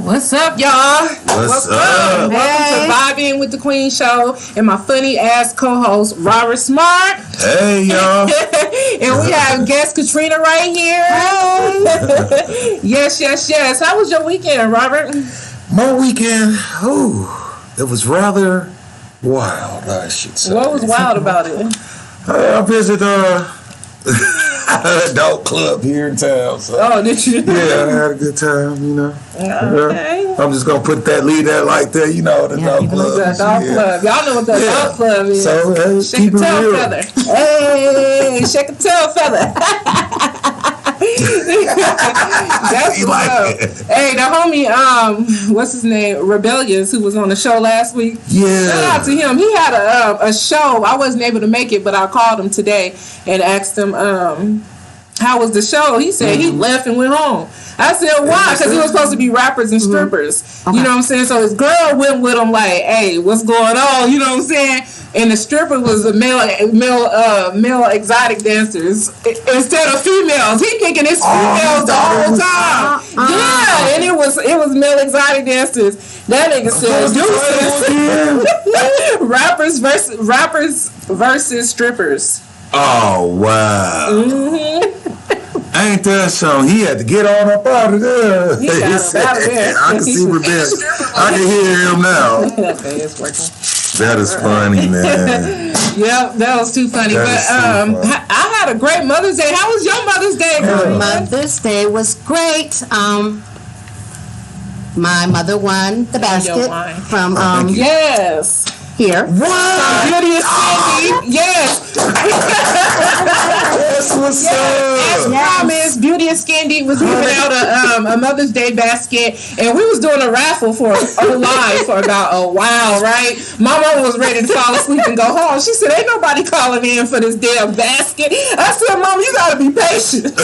What's up, y'all? What's up? Welcome to Vibing with DaQueen Show and my funny ass co-host Robert Smart. Hey, y'all. And we have guest Katrina right here. Hey. Yes. How was your weekend, Robert? My weekend, it was rather wild, I should say. What was wild about it? I visited adult club here in town. So. Oh, did you? Yeah, I had a good time, you know. Okay. I'm just going to leave that like that, the adult club. The adult club. Y'all know what the adult club is. So, shake a tail feather. Hey, shake a tail feather. That's like Hey, the homie, what's his name? Rebellious, who was on the show last week. Yeah. Shout out to him. He had a show. I wasn't able to make it, but I called him today and asked him, how was the show? He said he left and went home. I said, why? Because it was supposed to be rappers and strippers. Okay. You know what I'm saying? So his girl went with him like, hey, what's going on? You know what I'm saying? And the stripper was a male exotic dancers instead of females. He thinking it's females the whole time. Yeah, and it was male exotic dancers. That nigga said, rappers versus strippers. Oh, wow. Mm-hmm. Ain't that something? He had to get on up out of there. He got out of there. I can see Rebecca. I can hear him now. Okay, it's working. That is funny, man. Yep, that was too funny. But I had a great Mother's Day. How was your Mother's Day? Mother's Day was great. My mother won the basket from yes. Here. What? Beauty is Candy. Yes. That's what's up. As promised, Beauty and Scandy was giving out a Mother's Day basket, and we was doing a raffle for about a while, right? My mom was ready to fall asleep and go home. She said, ain't nobody calling in for this damn basket. I said, Mom, you gotta be patient.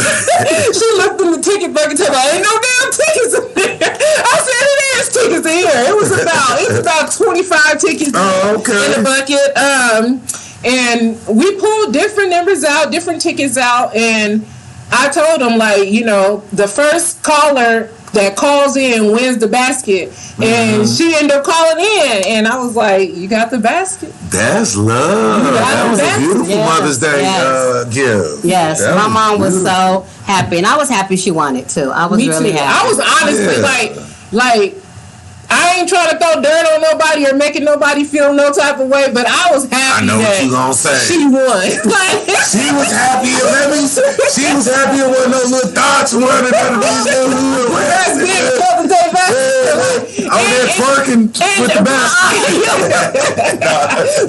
She looked in the ticket bucket and said, ain't no damn tickets in there. I said, it is tickets in here. It was about 25 tickets in the bucket. And we pulled different numbers out, different tickets out, and I told them, the first caller that calls in wins the basket. And she ended up calling in, and I was like, you got the basket? That's love. That was a beautiful Mother's Day gift. Yes, my mom was so happy, and I was happy she won it too. I was really happy. I was honestly like I ain't trying to throw dirt on nobody or making nobody feel no type of way, but I was happy. I know what you gonna say. She won. She was happy. She was happy it wasn't no little thoughts running under these little I'm there twerking with the basket.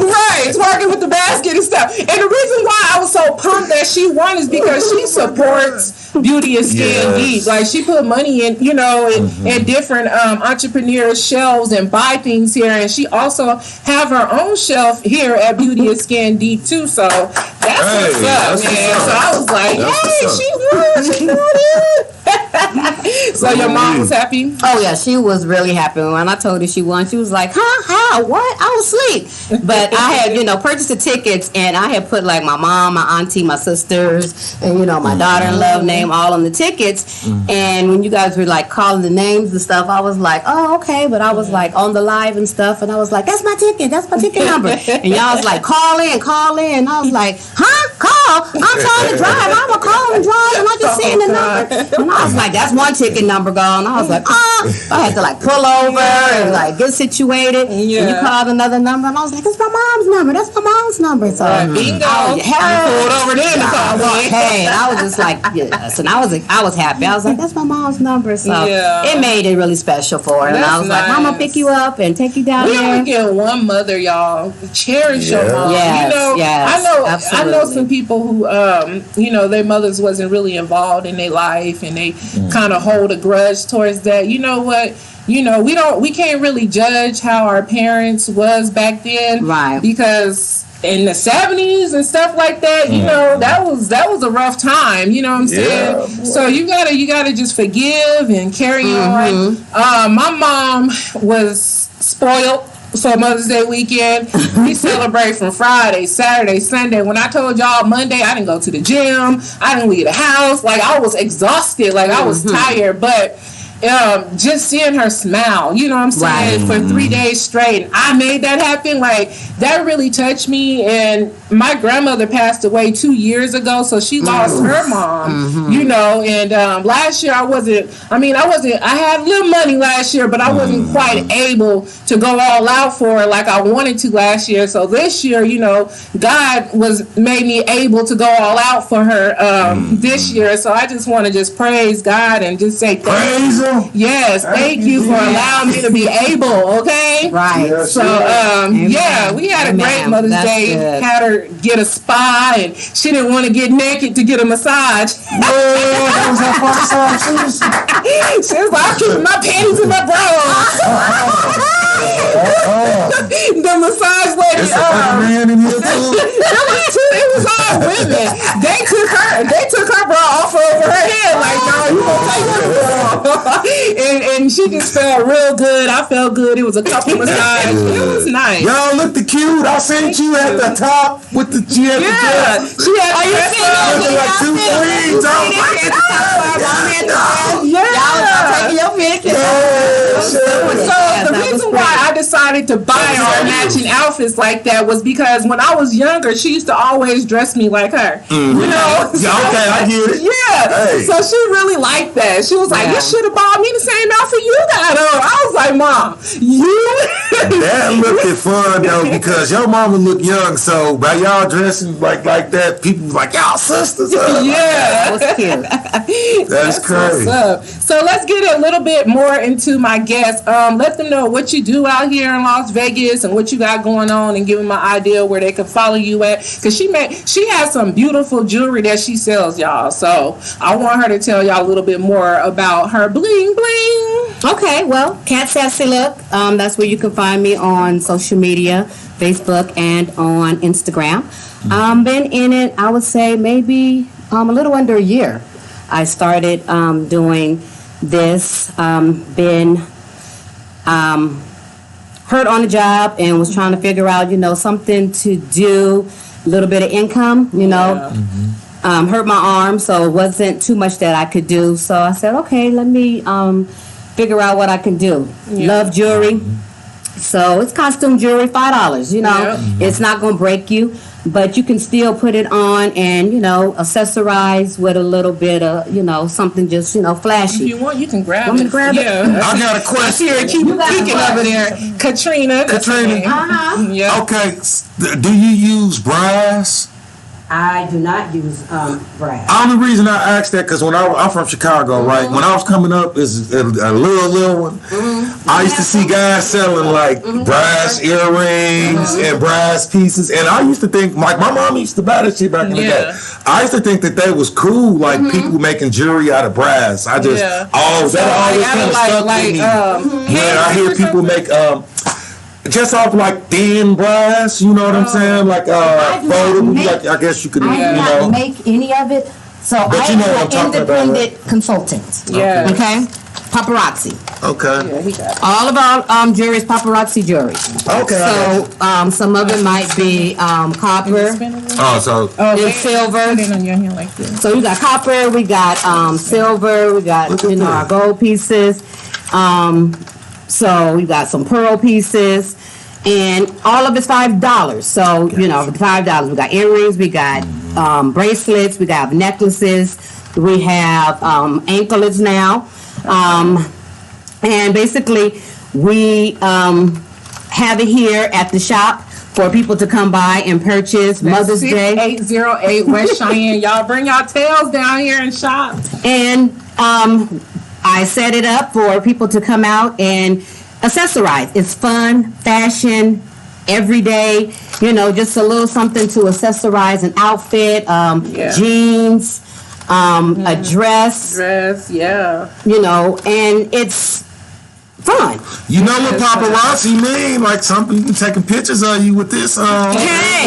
Right, twerking with the basket and stuff. And the reason why I was so pumped that she won is because she supports Beauty and Skin Deep. Like, she put money in, in different entrepreneurs' shelves and buy things here, and she also have her own shelf here at Beauty and Skin Deep too. So that's what's up, man. So I was like, she won it. So your mom was happy? Oh yeah, she was really happy. When I told her she won, she was like, huh? How? What? I was asleep. But I had, purchased the tickets, and I had put like my mom, my auntie, my sisters, and my daughter-in-law name all on the tickets. And when you guys were like calling the names and stuff, I was like, oh, okay. But I was like on the live and stuff, and I was like, that's my ticket number. And y'all was like, call in. And I was like, huh? Call? I'm trying to drive. I'm going to call and drive, and I just seeing the number. And I was like, that's one ticket number gone. I was like, I had to like pull over and like get situated. And you called another number, and I was like, that's my mom's number. So bingo. I pulled over there to call me. Hey, I was just like, so I was happy. I was like, that's my mom's number. So it made it really special for her. And I was like, Mom, I'll pick you up and take you down there. We only get one mother, y'all. Cherish your mom. Yes, I know some people who their mothers wasn't really involved in their life, and they kind of hold a grudge towards that. You know what? We can't really judge how our parents was back then, right? Because in the 70s and stuff like that, that was a rough time. You know what I'm saying? So you gotta just forgive and carry on. My mom was spoiled for Mother's Day weekend. We celebrate from Friday, Saturday, Sunday. When I told y'all Monday, I didn't go to the gym. I didn't leave the house. Like, I was exhausted. Like, I was tired. But just seeing her smile, you know what I'm saying, for 3 days straight. I made that happen. Like, that really touched me. And my grandmother passed away 2 years ago, so she lost her mom, you know. And last year I had a little money last year, but I wasn't quite able to go all out for it like I wanted to last year. So this year, you know, God made me able to go all out for her this year. So I just want to just praise God and just say Praise Him. Yes, thank you for allowing me to be able, okay? Right. Yes, So, yeah, we had a great Mother's Day. Good. Had her get a spa, and she didn't want to get naked to get a massage. that was her first time. She was like, I'm keeping my panties in my bras. The massage lady. It's a man in here too. It was all women. They took her bra off over her head. Like, no, you gonna take this bra. And she just felt real good. I felt good. It was a couple massages. It was nice. Y'all looked cute. I seen you at the top with the She had looking like two queens. taking your pictures. So the reason why I decided to buy our matching outfits like that was because when I was younger, she used to always dress me like her. You know? Yeah, okay, I get it. Yeah. Hey. So she really liked that. She was like, you should have bought me the same outfit you got on. I was like, Mom, you? That looked fun though, because your mama looked young, so by y'all dressing like that, people was like, y'all sisters. Yeah. That was cute. That's crazy. What's up. So let's get a little bit more into my guests. Let them know what you do out here in Las Vegas and what you got going on, and give them an idea where they can follow you at. Because she has some beautiful jewelry that she sells, y'all. So I want her to tell y'all a little bit more about her bling bling. Okay, well, Cat Sassy Look. That's where you can find me on social media, Facebook and on Instagram. Been in it, I would say, maybe a little under a year. I started doing this. Been hurt on the job and was trying to figure out, something to do, a little bit of income, hurt my arm, so it wasn't too much that I could do. So I said, okay, let me figure out what I can do. Love jewelry. So it's costume jewelry, $5, It's not going to break you, but you can still put it on and, accessorize with a little bit of, something just, flashy. If you want, you can grab Want me it. to grab it? I got a question. Here, keep peeking over there. Katrina. Yeah. Okay, do you use brass? I do not use brass. The only reason I asked that because when I'm from Chicago, right? When I was coming up as a little one, I used to see guys selling like brass earrings and brass pieces, and I used to think, like, my mom used to buy that shit back in the day. I used to think that was cool, like people making jewelry out of brass. I just that always kind of stuck with me. I hear people make just off like thin brass, you know what I'm saying? Like foldable, like I guess you could, I do not make any of it, so But I you know am what I'm an talking about, independent consultant. Yeah. Okay? Paparazzi. Okay. Yeah, he got it. All of our jewelry is paparazzi jewelry. Okay. So some of it might be copper and silver. Put it on your hand like this. So we got copper, we got silver, we got Look at our that. gold pieces. So we got some pearl pieces, and all of it's $5. So for $5, we got earrings, we got bracelets, we got necklaces, we have anklets now, and basically we have it here at the shop for people to come by and purchase Mother's Day. 6808 West Cheyenne. Y'all bring y'all tails down here and shop. And I set it up for people to come out and accessorize. It's fun, fashion, every day, just a little something to accessorize an outfit, jeans, a dress, yeah. And it's fun. You know what paparazzi mean? Like some people taking pictures of you with this Hey,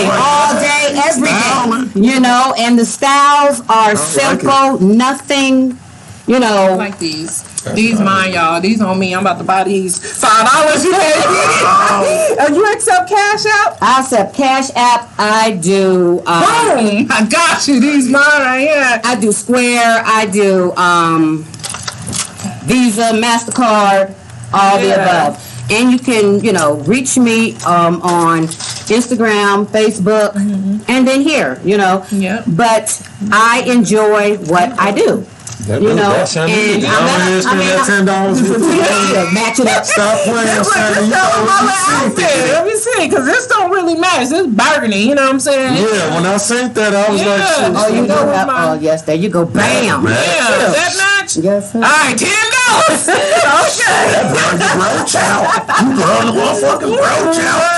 like, all day, every styling. day. And the styles are simple, nothing, Like these. These mine, y'all. These on me. I'm about to buy these. $5. You accept Cash App? I accept Cash App. I do. Boom! I got you. These mine right here. I do Square. I do Visa, MasterCard, all the above. And you can, reach me on Instagram, Facebook, and then here, Yeah. But I enjoy what I do. That And I'm gonna spend that $10 with you. match it up. Stop playing, Sonny. Let me see, because this don't really match. This burgundy, you know what I'm saying? Yeah, when I seen that, I was like, shit. Oh, you go. Oh, yes, there you go. Bam. Yeah, that match? Yes, sir. All right, $10. Okay. That burn your roach out. You burn the motherfucking roach out.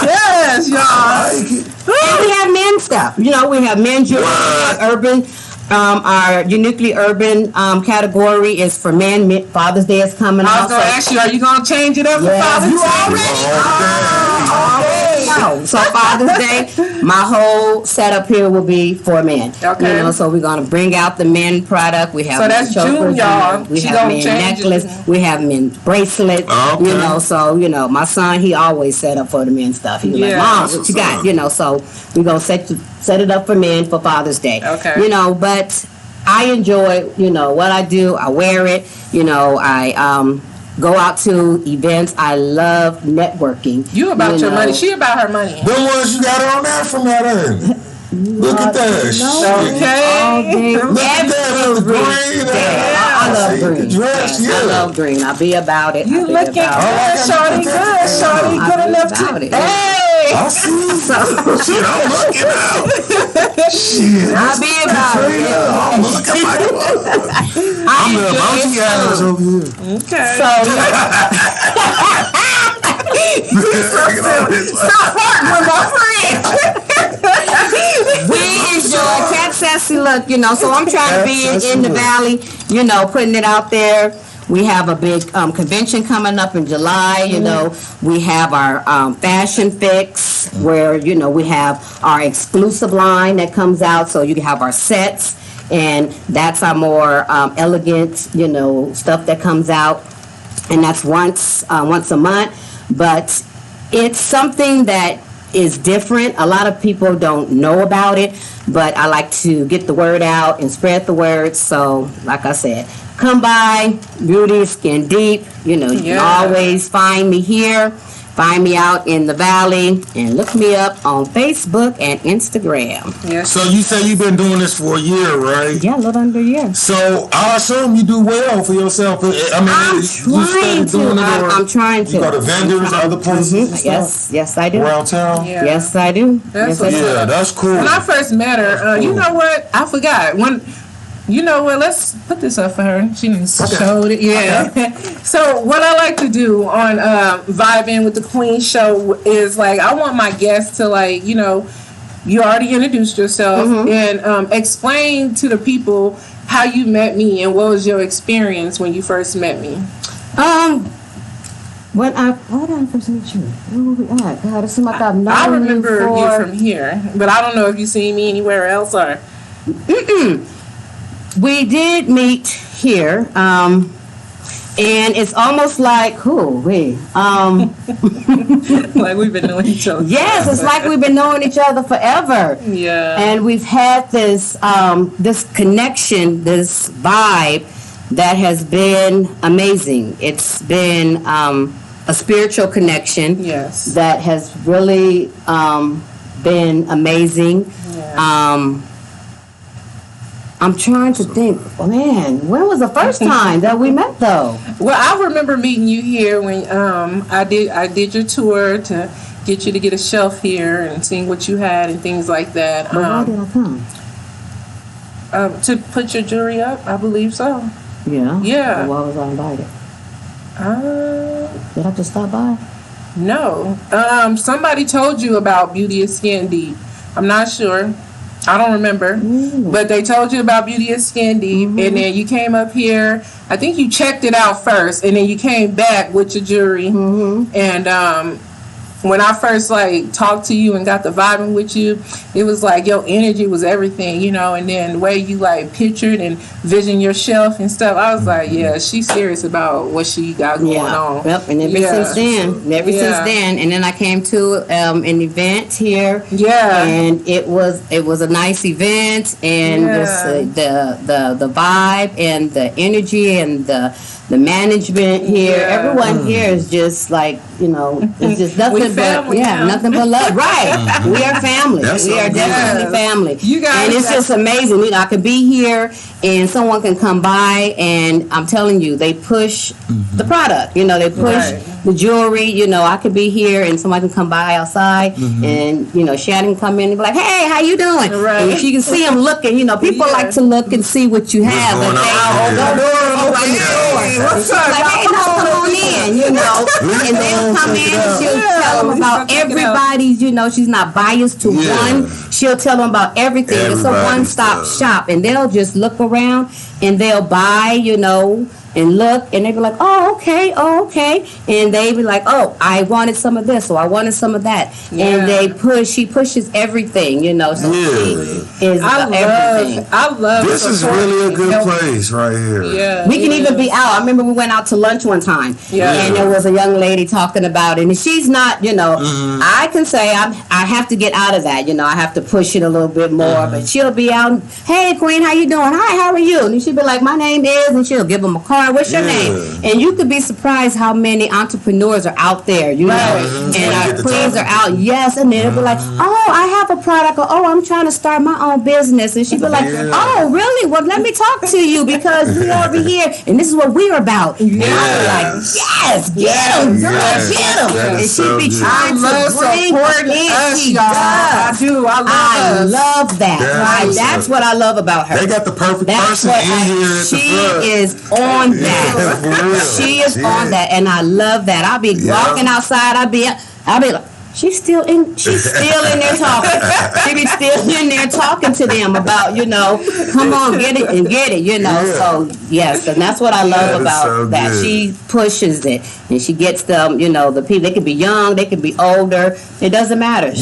Yes, y'all. And we have men's stuff. We have men's jewelry, we have urban. Our uniquely urban category is for men. Father's Day is coming up. I was going to ask you, are you going to change it up for Father's Day? No. So Father's Day, my whole setup here will be for men. Okay. So we're going to bring out the men product. We have So that's June, y'all. We She have gonna men change necklace. it. We have men bracelets. Okay. So my son, he always set up for the men stuff. He was like, Yeah. Mom, what you got? So we're going to set it up for men for Father's Day. Okay. But I enjoy, what I do. I wear it. I go out to events. I love networking. You about your money. She about her money. The ones you got on there from that end. Look at that. Shit. Okay. Look at that. It's green. I love green. Dress, I love green. I'll be about it. You looking good, shorty. Good, shorty. Good enough to. Hey. I see. Shit, I'm looking out. Shit. I'll be about it. I'm looking like I'm the bounty guys over here. Okay. Stop farting with my friend. We enjoy Cat Sassy look, so I'm trying to be in the valley, putting it out there. We have a big convention coming up in July, We have our fashion fix where, we have our exclusive line that comes out. So you can have our sets, and that's our more elegant, stuff that comes out. And that's once a month. But it's something that is different. A lot of people don't know about it, but I like to get the word out and spread the word. So, like I said, come by, Beauty Skin Deep. You can always find me here. Find me out in the valley and look me up on Facebook and Instagram. Yes. So you say you've been doing this for a year, right? Yeah, a little under a year. So I assume you do well for yourself. I mean, I'm trying to. You go to vendors, other places. Yes, I do. Around town. Yeah. Yes, I do. That's That's cool. When I first met her, you know what? I forgot. You know what? Let's put this up for her. She showed it. Yeah. Okay. So what I like to do on Vibing with the Queen Show is I want my guests to you already introduced yourself and explain to the people how you met me and what was your experience when you first met me. When I first met you? Where were we at? God, it seemed like I've known I remember you you from here, but I don't know if you seen me anywhere else or. We did meet here, and it's almost like like we've been knowing each other. Yes, it's like we've been knowing each other forever. Yeah, and we've had this this connection, this vibe that has been amazing. It's been a spiritual connection. Yes, that has really been amazing. Yeah. I'm trying to think. Man, when was the first time that we met, though? Well, I remember meeting you here when I did your tour to get you to get a shelf here and seeing what you had and things like that. Why did I come? To put your jewelry up, I believe so. Yeah. Yeah. Well, why was I invited? Did I just stop by? No. Somebody told you about Beauty is Skin Deep. I'm not sure. I don't remember, but they told you about Beauty is Skin Deep, and then you came up here. I think you checked it out first, and then you came back with your jewelry, and when I first like talked to you and got the vibing with you, it was like your energy was everything, you know, and then the way you like pictured and vision your shelf and stuff, I was like, yeah, she's serious about what she got going on. Yep, and ever since then, and then I came to an event here. Yeah. And it was a nice event, and just the vibe and the energy and the management here. Everyone here is just like, you know, it's just nothing but nothing but love. Right. We are family. We are definitely family. You guys, and it's just amazing. You know, I could be here and someone can come by, and I'm telling you, they push the product. You know, they push the jewelry. You know, I could be here and someone can come by outside, and you know, Shannon come in and be like, "Hey, how you doing?" Right. And you can see them looking. You know, people like to look and see what you have. But they don't open the door. What's up? Like, hey, no, come on in. You know, and they'll come in and she'll tell them about everybody's. You know, she's not biased to one. She'll tell them about everything. It's a one-stop shop, and they'll just look around and they'll buy, you know, and look, and they be like, oh, okay, and they be like, oh, I wanted some of this, or I wanted some of that, and she pushes everything, you know, so she is everything. I love this is really a good place right here. Yeah, we can even be out. I remember we went out to lunch one time, and there was a young lady talking about it, and she's not, you know, I can say I have to get out of that, you know, I have to push it a little bit more, but she'll be out, hey, Queen, how you doing? Hi, how are you? And she'll be like, my name is, and she'll give them a card. What's your name? And you could be surprised how many entrepreneurs are out there, you know, and our queens are out, and then they'll be like, oh, I have a product, or oh, I'm trying to start my own business, and she'll be like, oh, really? Well, let me talk to you, because we're over here, and this is what we're about. And I'll be like, yes, get them, girl, get them. And she'll be trying to bring us, y'all. I do. I love that. That's what I love about her. They got the perfect person in here at the front. She is on that. She is on that, and I love that. I'll be walking outside. I'll be like, she's still in there talking. She be still in there talking to them about, you know, come on, get it, you know. So yes, and that's what I love about that. She pushes it, and she gets them, you know, the people. They can be young, they can be older. It doesn't matter.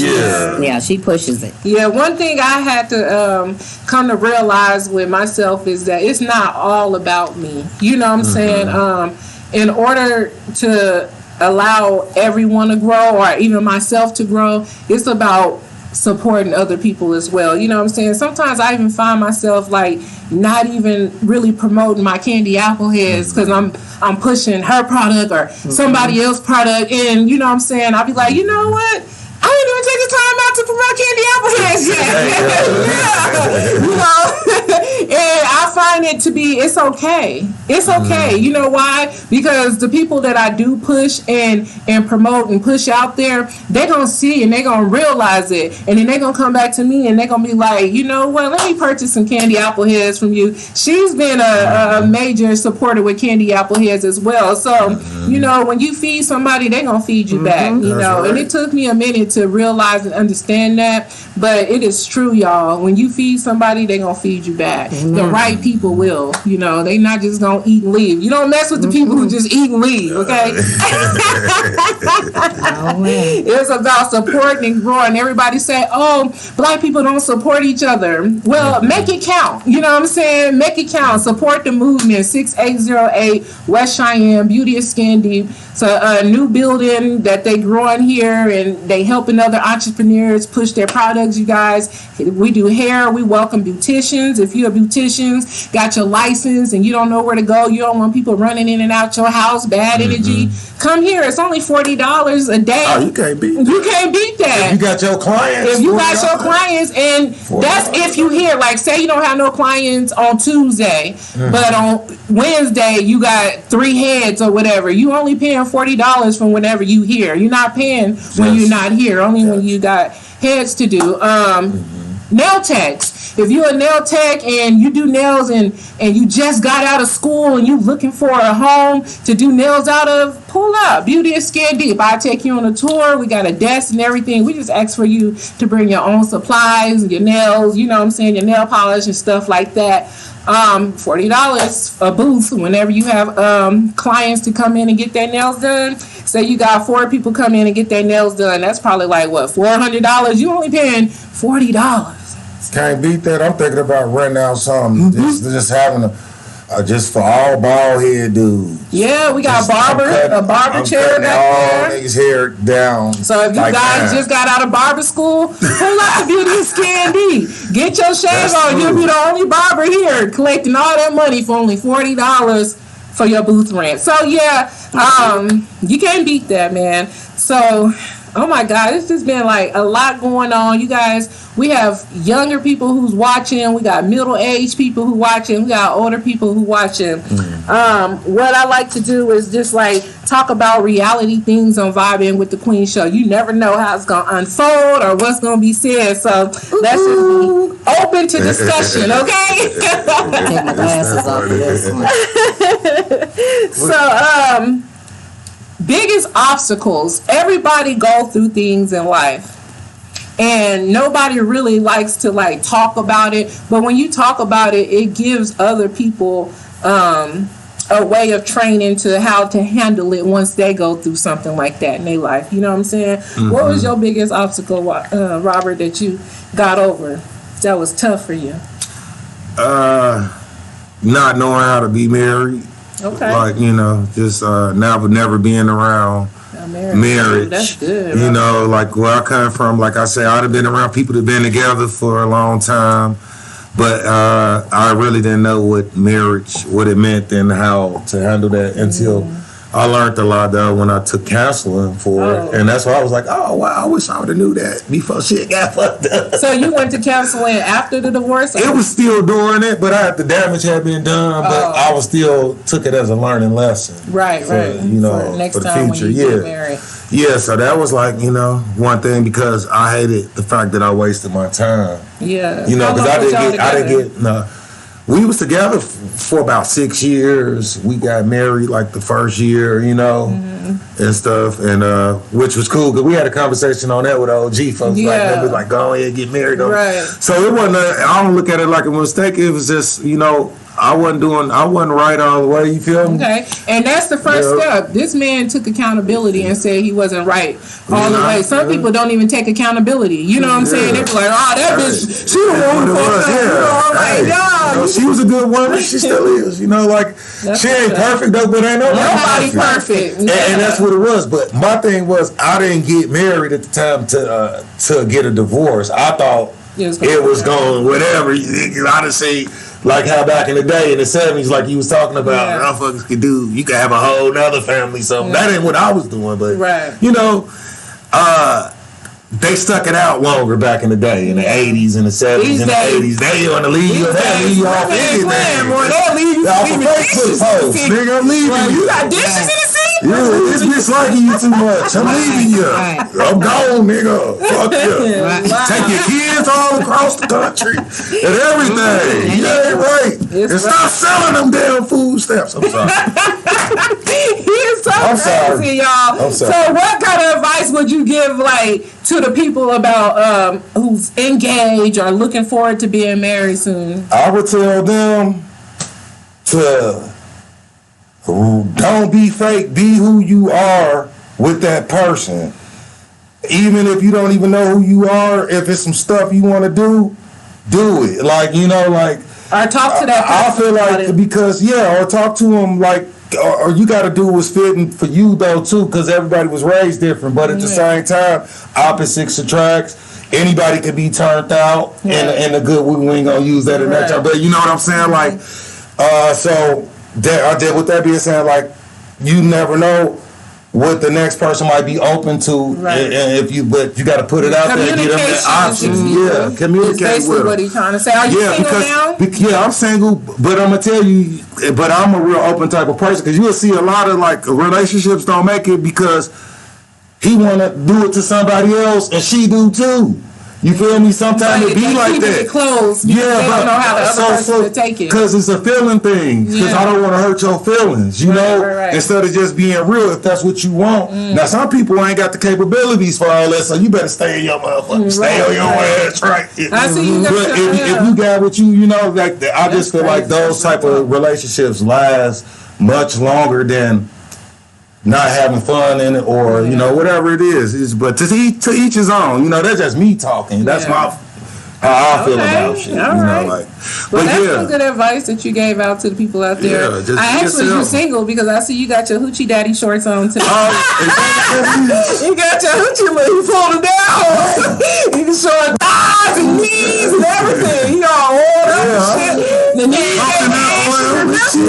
She pushes it. Yeah, one thing I had to come to realize with myself is that it's not all about me. You know what I'm saying? In order to allow everyone to grow, or even myself to grow, it's about supporting other people as well. You know what I'm saying? Sometimes I even find myself like not even really promoting my candy apple heads because I'm pushing her product or somebody else's product, and you know what I'm saying? I'll be like, you know what? I didn't even take the time out to promote candy apple heads yet. You know? And I find it to be, it's okay. It's okay. You know why? Because the people that I do push and promote and push out there, they're going to see and they're going to realize it. And then they're going to come back to me and they're going to be like, you know what? Let me purchase some candy apple heads from you. She's been a major supporter with candy apple heads as well. So, you know, when you feed somebody, they're going to feed you back, you know. And it took me a minute to realize and understand that. But it is true, y'all. When you feed somebody, they're going to feed you back. The right people will. You know, they not just going to eat and leave. You don't mess with the people who just eat and leave, okay? It's about supporting and growing. Everybody say, oh, black people don't support each other. Well, make it count. You know what I'm saying? Make it count. Support the movement. 6808 West Cheyenne, Beauty is Skin Deep. It's a new building that they growing here, and they helping other entrepreneurs push their products, you guys. We do hair. We welcome beauticians. If you're a beautician, got your license, and you don't know where to go, you don't want people running in and out your house, bad energy, come here. It's only $40 a day. Oh, you can't beat that. You can't beat that. If you got your clients. If you got your clients, and that's if you here. Like, say you don't have no clients on Tuesday, but on Wednesday you got 3 heads or whatever. You only paying $40 from whenever you here. You're not paying when you're not here. Only when you got heads to do. Nail techs. If you're a nail tech and you do nails and you just got out of school and you looking for a home to do nails out of, pull up. Beauty is Skin Deep. I take you on a tour. We got a desk and everything. We just ask for you to bring your own supplies and your nails, you know what I'm saying, your nail polish and stuff like that. $40 a booth whenever you have clients to come in and get their nails done. say you got 4 people come in and get their nails done. That's probably like what, $400. You only paying $40. Can't beat that. I'm thinking about renting out something. Just having just for all bald head dudes. Yeah, we got a barber chair back all there. niggas' hair down. So if you guys just got out of barber school, pull out Beauty and Skin D. Get your shave on. You'll be the only barber here collecting all that money for only $40 for your booth rent. So yeah, you can't beat that, man. So, oh my God, it's just been like a lot going on. You guys, we have younger people who's watching. We got middle-aged people who watching. We got older people who watching. What I like to do is just like talk about reality things on Vibing with the Queen Show. You never know how it's going to unfold or what's going to be said. So let's just be open to discussion, okay? Take my glasses off for this one. So, biggest obstacles. Everybody go through things in life. And nobody really likes to like talk about it. But when you talk about it, it gives other people a way of training to how to handle it once they go through something like that in their life. You know what I'm saying? Mm-hmm. What was your biggest obstacle, Robert, that you got over that was tough for you? Not knowing how to be married. Okay. Like, just never being around marriage. That's good. You know, like where I come from, like I say, I'd have been around people that have been together for a long time, but I really didn't know what marriage, what it meant and how to handle that until I learned a lot though when I took counseling for it. And that's why I was like, oh wow, I wish I would have knew that before shit got fucked up. So you went to counseling after the divorce? It was still during it, but the damage had been done, but I was still took it as a learning lesson. Right. You know, for next for the time future. when you get married. Yeah, so that was like, one thing because I hated the fact that I wasted my time. Yeah. Because I didn't get we was together for about 6 years. We got married like the first year, and stuff, and which was cool because we had a conversation on that with OG folks. Like go ahead and get married. Right. So it wasn't. I don't look at it like a mistake. It was just, I wasn't right all the way. You feel me? Okay, and that's the first step. This man took accountability and said he wasn't right all the way. Some people don't even take accountability. You know what I'm saying? They're like, "Oh, that bitch, she the one who fucked up." She was a good woman. She still is. She ain't perfect though, but ain't nobody perfect. And that's what it was. But my thing was, I didn't get married at the time to get a divorce. I thought it was going whatever. I done say. Like how back in the day in the 70s, like you was talking about, motherfuckers could do, you could have a whole nother family, so that ain't what I was doing, but, they stuck it out longer back in the day, in the 80s and the 70s and the 80s. They on the leave you off anything. They'll leave you off a Facebook post. Nigga, I'm leaving you. You got dishes in the sink? Yeah, this bitch liking you too much. I'm leaving you. I'm gone, nigga. Fuck you. Take your kids all across the country and everything. You ain't right. And stop selling them damn food stamps. I'm sorry. He is so crazy, y'all. I'm sorry. So what kind of advice would you give, like, to the people about who's engaged or looking forward to being married soon? I would tell them to don't be fake. Be who you are with that person. Even if you don't even know who you are, if it's some stuff you want to do it. Like, or talk to that person. I feel like because or talk to them like. Or you got to do what's fitting for you though too, because everybody was raised different. But at the same time, opposites attracts. Anybody could be turned out, and the good we ain't gonna use that in that time. But you know what I'm saying? Like, so with that being said, like you never know what the next person might be open to, and but you got to put it out there and give them the options. Communicate basically with them. What he's trying to say. Are you single now? I'm single, but I'm gonna tell you, but I'm a real open type of person because you'll see a lot of like relationships don't make it because he wanna do it to somebody else and she do too. You feel me? Sometimes it be like that. It close. They don't know how the other person to take it. Because it's a feeling thing. Because I don't want to hurt your feelings. You know, instead of just being real, if that's what you want. Now, some people ain't got the capabilities for all that, so you better stay in your motherfucker. Stay on your ass, right? I see you. But if you got what you know, like I just feel like those type of relationships last much longer than not having fun in it, or you know, whatever it is. But to each his own. You know, that's just me talking. That's my how I feel about shit. All you right. know, like. Well, but that's yeah. some good advice that you gave out to the people out there. Yeah, just I asked was you single because I see you got your hoochie daddy shorts on too. You got your hoochie look, you pulled them down. You can show thighs and knees and everything. You all oiled up and shit. The knees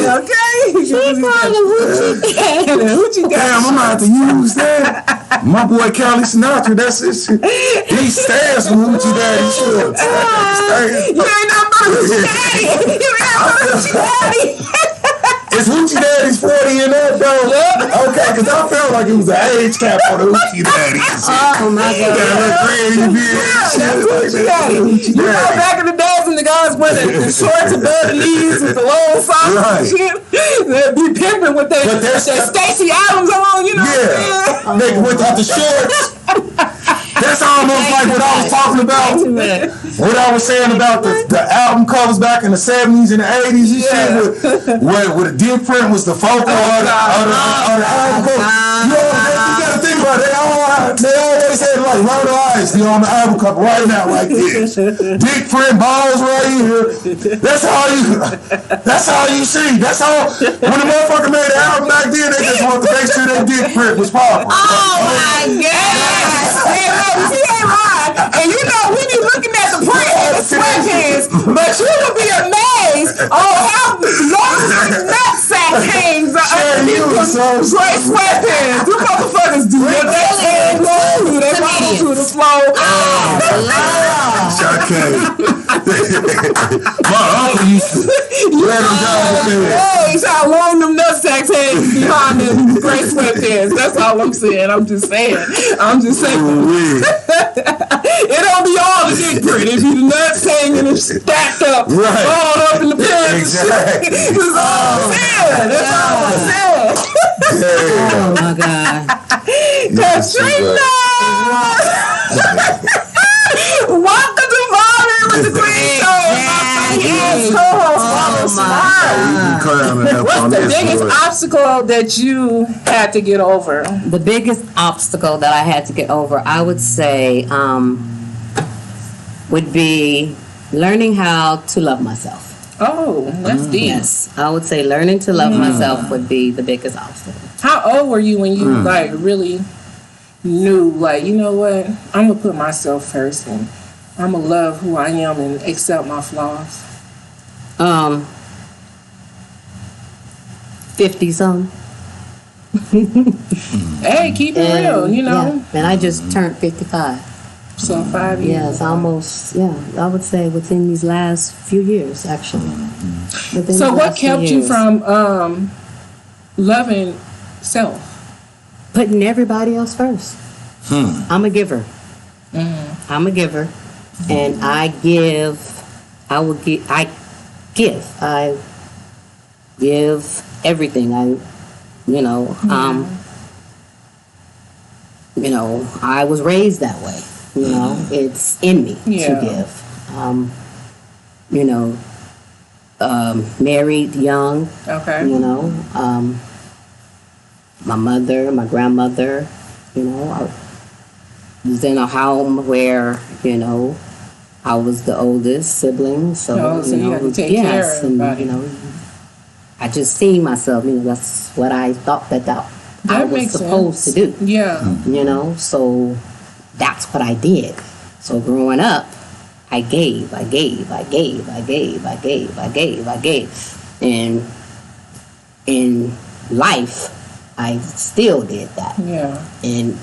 okay. She called him hoochie daddy. Damn, I'm gonna have to use that. My boy Cali Sinatra, that's his shit. He stands for hoochie daddy shorts. You ain't no hoochie daddy. You ain't no hoochie daddy. Is hoochie daddy's 40 and up, though? Okay, because I felt like it was an age cap on the hoochie daddy. Oh my God. Hoochie daddy. You know, back in the days when the guys wore the shorts above the knees with the long socks and shit, they'd be pimping with their Stacey Adams on, you know what I'm saying? Nigga without the shorts. That's almost like what I was talking about. What I was saying about the album covers back in the 70s and the 80s and shit. Where the deep print was the focal of the album cover. You gotta think about it. They always had like Rhoda Isley on the album cover right now like this. Dick print balls right here. That's how you see. That's how when the motherfucker made the album back then, they just wanted to make sure that dick print was popping. Oh my God. He ain't lying. And you know, we be looking at the print of the sweatpants, but you will be amazed on how long the nutsack hangs underneath the gray sweatpants. You motherfuckers do your nutsack long. They fall to the floor. My uncle used to let them down with Hey, how long them nutsacks hang behind them gray sweatpants. That's all I'm saying. I'm just saying. It don't be all the dick print. It be the nuts hanging and stacked up, all up in the pants. Exactly. That's all I'm saying. Oh my God. Katrina! Welcome to Robert with the DaQueen Show. Yes, CoHost Robert Smart. What's the biggest obstacle that you had to get over? The biggest obstacle that I had to get over, I would say, would be learning how to love myself. Oh, that's deep. Yes, I would say learning to love myself would be the biggest obstacle. How old were you when you like really knew, like, you know what, I'm gonna put myself first and I'm gonna love who I am and accept my flaws? 50-something. Hey, keep it real, you know. Yeah. And I just turned 55. So 5 years. Yes, almost. Yeah, I would say within these last few years, actually. So what kept you from loving self? Putting everybody else first. I'm a giver. I'm a giver, and I give. I give everything. I was raised that way. You know, it's in me to give. Married young. Okay. You know, my mother, my grandmother. You know, I was in a home where, you know, I was the oldest sibling, so you had to take care of everybody. And, you know, I just seen myself. You know, that's what I thought that I was supposed to do. Yeah. You know, so that's what I did. So growing up, I gave. And in life, I still did that. Yeah. And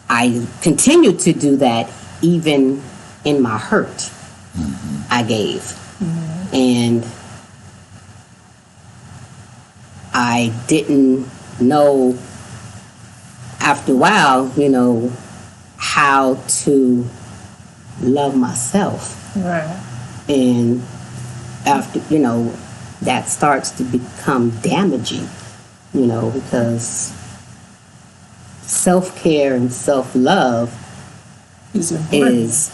I continue to do that even in my hurt. I gave. And I didn't know after a while, you know, how to love myself. Right. And after, you know, that starts to become damaging, you know, because self-care and self-love is important.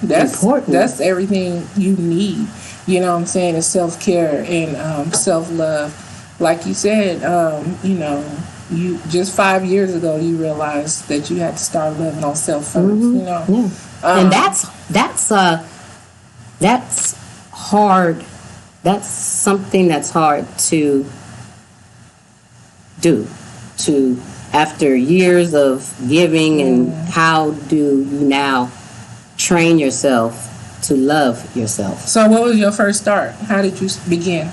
That's everything you need. You know what I'm saying? Is self-care and self-love. Like you said, you know, you just 5 years ago you realized that you had to start loving on self first. You know, and that's hard. That's something that's hard to do. To after years of giving, and how do you now train yourself to love yourself? So, what was your first start? How did you begin?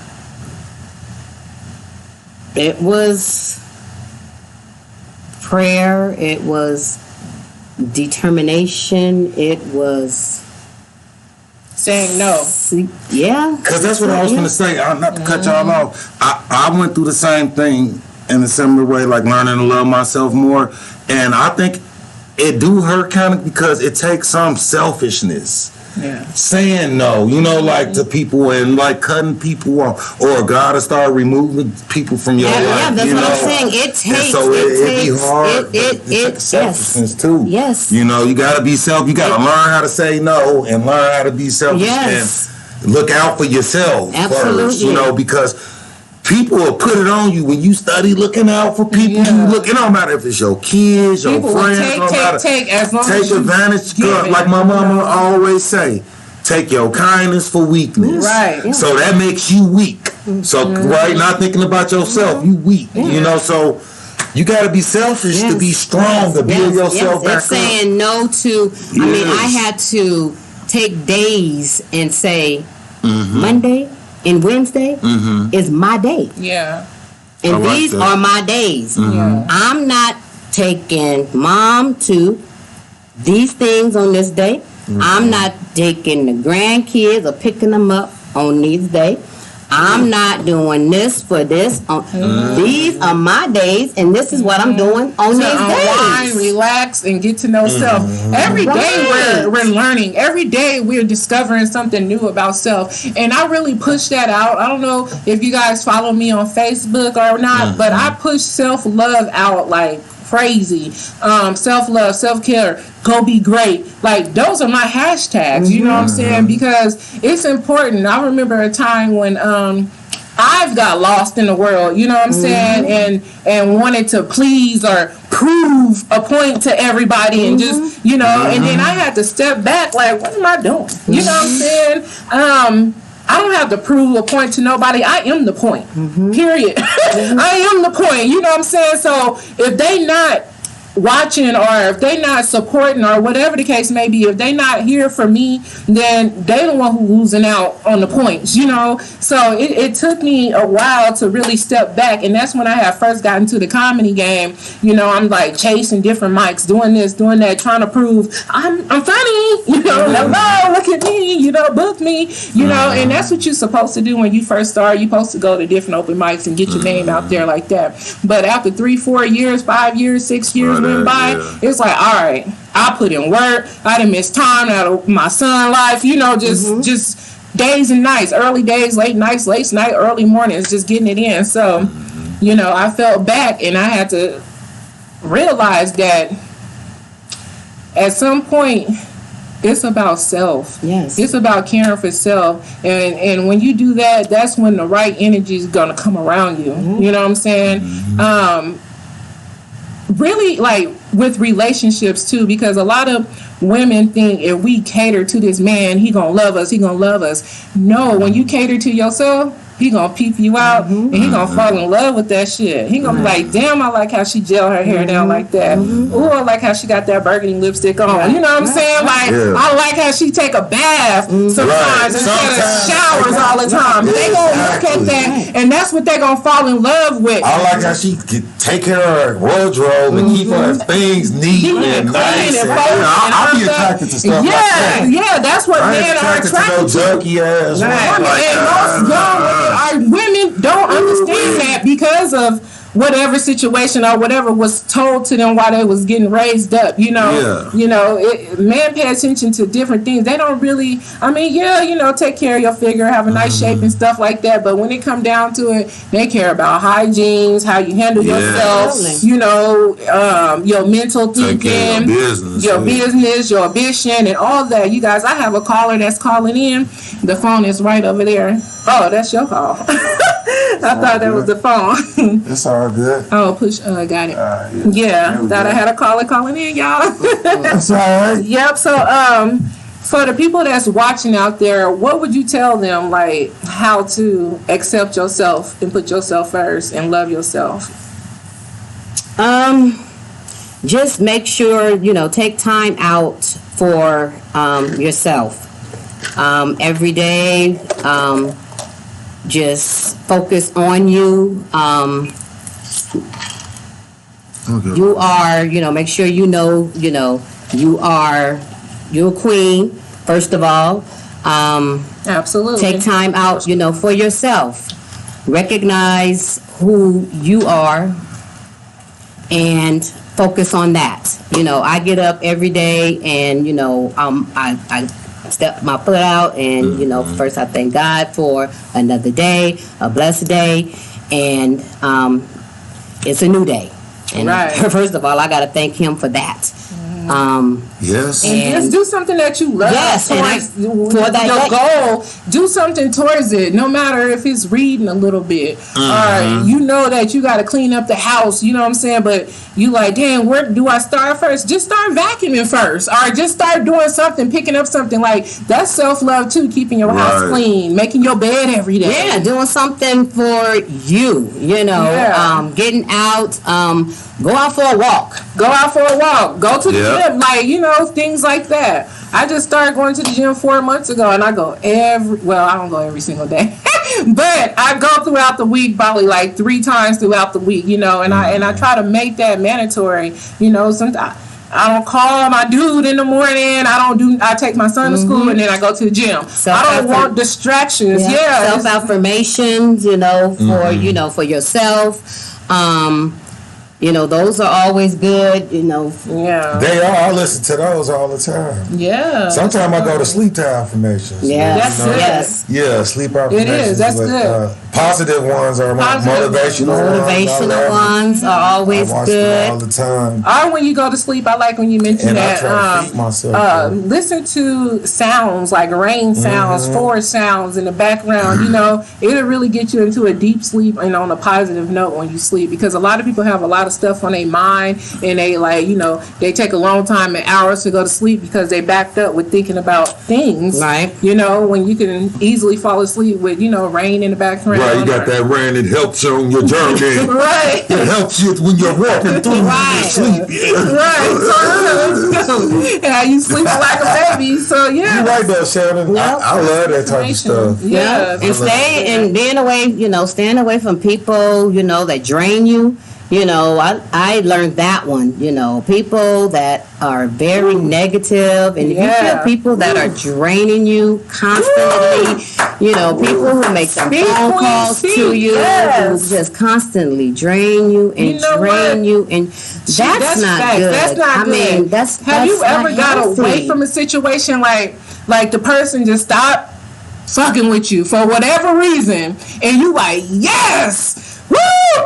It was prayer. It was determination. It was saying no. Yeah. Because that's what I was going to say. Not to cut y'all off. I went through the same thing in a similar way, like learning to love myself more. And I think it do hurt kind of because it takes some selfishness. Yeah. Saying no, like to people and like cutting people off, or God to start removing people from your life. Yeah, that's what I'm saying. It takes. And so it be hard. It takes selfishness too. Yes. You got to be self. You got to learn how to say no and learn how to be selfish and look out for yourself first. Because people will put it on you when you study looking out for people. You look. It don't matter if it's your kids, your people friends. Take as long take as you advantage. Like my mama always say, take your kindness for weakness. Right. Yeah. So that makes you weak. So not thinking about yourself, you weak. So you got to be selfish to be strong, to build yourself back it's saying no to. I mean, I had to take days and say Monday and Wednesday is my day. Yeah. And these are my days. I'm not taking mom to these things on this day. I'm not taking the grandkids or picking them up on these days. I'm not doing this for this. These are my days, and this is what I'm doing on these days. Relax, and get to know self. Every day we're learning. Every day we're discovering something new about self. And I really push that out. I don't know if you guys follow me on Facebook or not, but I push self-love out like crazy. Self-love, self-care, go be great. Like, those are my hashtags, you know what I'm saying? Because it's important. I remember a time when I've got lost in the world, you know what I'm saying? And wanted to please or prove a point to everybody and just, and then I had to step back like, what am I doing? You know what I'm saying? I don't have to prove a point to nobody. I am the point. Period. I am the point. You know what I'm saying? So if they not watching, or if they not supporting, or whatever the case may be, if they not here for me, then they the one who's losing out on the points, So it took me a while to really step back, and that's when I had first gotten to the comedy game. I'm like chasing different mics, doing this, doing that, trying to prove I'm funny, hello, look at me, book me, and that's what you're supposed to do when you first start. You're supposed to go to different open mics and get your name out there like that. But after 3, 4 years, 5 years, 6 years went by, it's like, all right, I put in work. I didn't miss time out of my son life, just days and nights, early days, late nights, late night, early mornings, just getting it in. So, I felt back, and I had to realize that at some point, it's about self. Yes. It's about caring for self. And when you do that, that's when the right energy is going to come around you. You know what I'm saying? Really, like, with relationships, too, because a lot of women think if we cater to this man, he going to love us, No, when you cater to yourself, he gonna peep you out, and he gonna fall in love with that shit. He gonna be like, damn, I like how she gel her hair down like that. Ooh, I like how she got that burgundy lipstick on. You know what I'm saying? Like, I like how she take a bath sometimes instead of showers all the time. They gonna look at that, and that's what they gonna fall in love with. I like how she can take care of her wardrobe and keep her things neat and nice. I'll be attracted to stuff like that. Yeah, that's what men are attracted to. Junky ass. And most young our women don't understand that because of whatever situation or whatever was told to them while they was getting raised up, men pay attention to different things. They don't really, take care of your figure, have a nice shape and stuff like that, but when it come down to it, they care about hygiene, how you handle yourself, your mental thinking, your business, your ambition, and all that. You guys, I have a caller that's calling in. The phone is right over there. Oh, that's your call. I thought that was the phone. It's all good. Oh, push. Got it. Yeah, thought I had a caller calling in, y'all. That's all right. Yep. So, for the people that's watching out there, what would you tell them, like, how to accept yourself and put yourself first and love yourself? Just make sure, take time out for yourself. Every day, just focus on you. Okay. You are, make sure you're a queen, first of all. Absolutely. Take time out, for yourself. Recognize who you are and focus on that. I get up every day and, I step my foot out and, first I thank God for another day, a blessed day, and it's a new day. And first of all, I got to thank Him for that. Yes. And just do something that you love. Yes, for your goal, do something towards it. No matter if it's reading a little bit, or that you got to clean up the house. You know what I'm saying? But you like, damn, where do I start first? Just start vacuuming first, or just start doing something, picking up something. Like, that's self-love too. Keeping your house clean, making your bed every day. Yeah, doing something for you. Getting out. Go out for a walk. Go to the gym. Like, things like that. I just started going to the gym 4 months ago, and I go I don't go every single day. But I go throughout the week, probably like 3 times throughout the week, and I try to make that mandatory. Sometimes I don't call my dude in the morning. I take my son to school, and then I go to the gym. I don't want distractions. Yeah. Self-affirmations, for yourself. Those are always good, Yeah. They are. I listen to those all the time. Yeah. Sometimes I go to sleep to affirmations. Yeah. Yes. Yeah, sleep affirmations. It is. That's good. Positive ones are motivational. Motivational ones are always I watch good. them all the time. Or when you go to sleep, I like when you mention And that. I try to feed myself. Listen to sounds like rain sounds, forest sounds in the background. It'll really get you into a deep sleep and on a positive note when you sleep, because a lot of people have a lot of stuff on their mind, and they they take a long time and hours to go to sleep because they backed up with thinking about things. Right. When you can easily fall asleep with rain in the background. Right, you got that rain. It helps you on your journey. Right. It helps you when you're walking through your sleep. Right. So, you sleep like a baby. So yeah. You're right though, Shannon. Yep. I love that type of stuff. Yeah. And staying away from people, that drain you. I learned that one. People that are very negative, and if you feel people that are draining you constantly, people who make some phone calls to you, who just constantly drain you and drain you, and that's not facts. good. That's not good. I mean, have you ever got away from a situation like the person just stopped fucking with you for whatever reason, and you like, yes. Woo!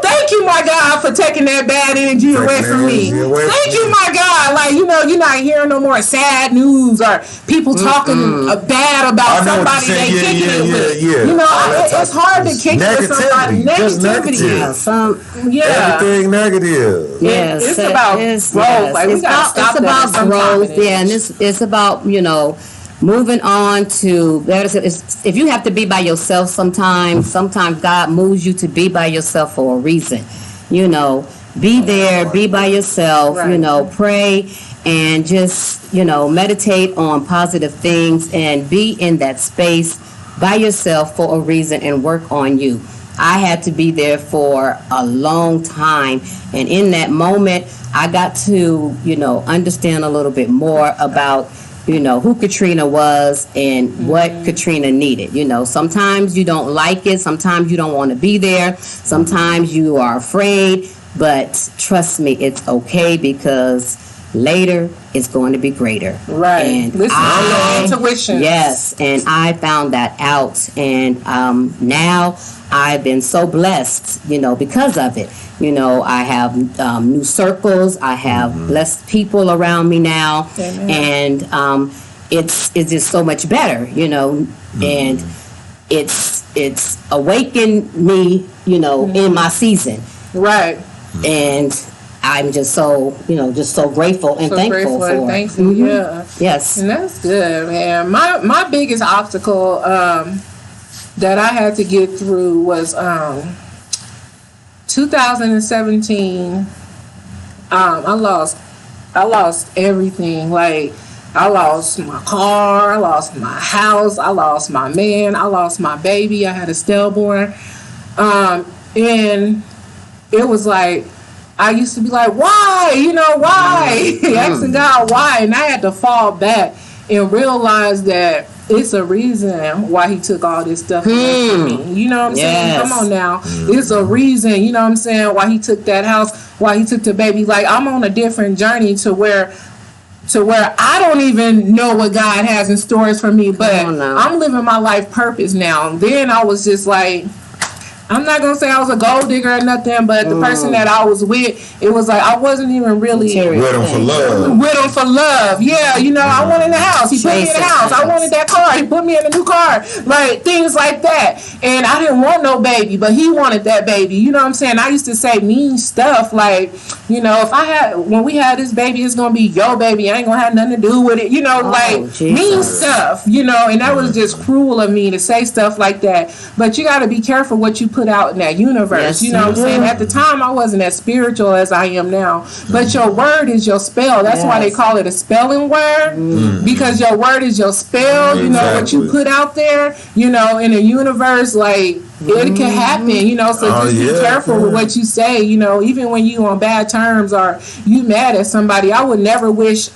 Thank you, my God, for taking that bad energy away from me. Thank you, my God. Like, you're not hearing no more sad news or people talking bad about somebody they kicking it with. It's hard to kick it with somebody. Negativity. Everything negative. Yes. It's about growth. Like, we gotta stop that. It's about growth. Yeah, and it's about, moving on to better. If you have to be by yourself sometimes God moves you to be by yourself for a reason. Be there, be by yourself, pray and just, meditate on positive things and be in that space by yourself for a reason and work on you. I had to be there for a long time, and in that moment I got to, understand a little bit more about who Katrina was and what Katrina needed. Sometimes you don't like it. Sometimes you don't want to be there. Sometimes you are afraid. But trust me, it's okay, because later it's going to be greater. Right. And listen to your intuition. Yes. And I found that out. And now I've been so blessed, because of it. I have new circles. I have blessed people around me now. Amen. And it's just so much better, and it's it's awakened me, in my season. Right. And I'm just so, just so grateful and thankful for it. Thankful, yeah. Yes. And that's good, man. My biggest obstacle that I had to get through was 2017. I lost everything. Like, I lost my car, I lost my house, I lost my man, I lost my baby. I had a stillborn. And it was like, I used to be like, why? Why? Asking God why. And I had to fall back and realize that it's a reason why he took all this stuff away from me. You know what I'm saying? Come on now. It's a reason, you know what I'm saying, why he took that house, why he took the baby. Like, I'm on a different journey to where I don't even know what God has in stores for me, but I'm living my life purpose now. Then I was just like, I'm not going to say I was a gold digger or nothing, but the person that I was with, it was like I wasn't even really with him for love. With him for love. Yeah, I wanted the house. He put me in the house. I wanted that car. He put me in a new car. Like, things like that. And I didn't want no baby, but he wanted that baby. You know what I'm saying? I used to say mean stuff like, when we had this baby, it's going to be your baby. I ain't going to have nothing to do with it. Mean stuff, and that was just cruel of me to say stuff like that. But you got to be careful what you put out in that universe. What I'm saying? At the time, I wasn't as spiritual as I am now. But your word is your spell. That's why they call it a spelling word. Because your word is your spell. What you put out there, in the universe, like, it can happen, so just be careful with what you say, even when you on bad terms or you mad at somebody. I would never wish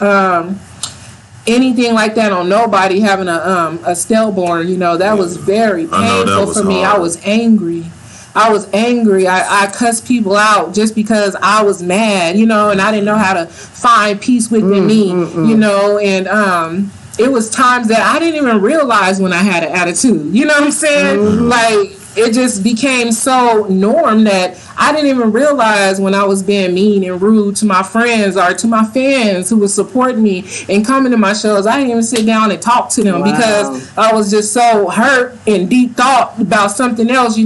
anything like that on nobody having a stillborn. That was very painful for me. I was angry. I cussed people out just because I was mad, and I didn't know how to find peace within me, and it was times that I didn't even realize when I had an attitude. You know what I'm saying? Like, it just became so norm that I didn't even realize when I was being mean and rude to my friends or to my fans who was supporting me and coming to my shows. I didn't even sit down and talk to them because I was just so hurt and deep thought about something else.